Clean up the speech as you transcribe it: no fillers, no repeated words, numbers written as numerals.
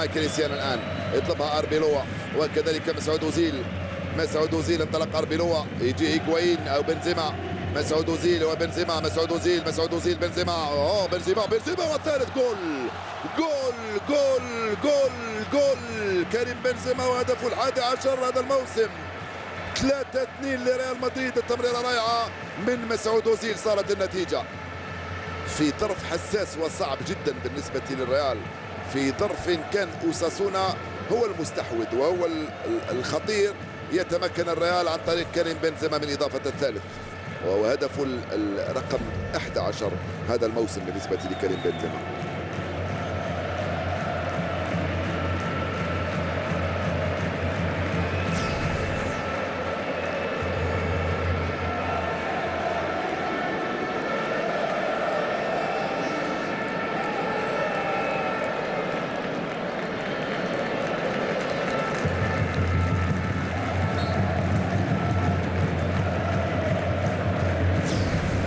مايكل إيسيان الآن يطلبها أربيلوا وكذلك مسعود أوزيل. مسعود أوزيل انطلق أربيلوا، يجي هيغوايين أو بنزيما. مسعود أوزيل وبنزيما، مسعود أوزيل، مسعود أوزيل، بنزيما، بنزيما والثالث جول جول جول جول جول كريم بنزيما وهدفه ال11 هذا الموسم. 3-2 لريال مدريد. التمريرة رائعة من مسعود أوزيل. صارت النتيجة في ظرف حساس وصعب جدا بالنسبة للريال، في ظرف كان أوساسونا هو المستحوذ وهو الخطير، يتمكن الريال عن طريق كريم بنزيما من إضافة الثالث، وهو هدفه الرقم 11 هذا الموسم بالنسبة لكريم بنزيما.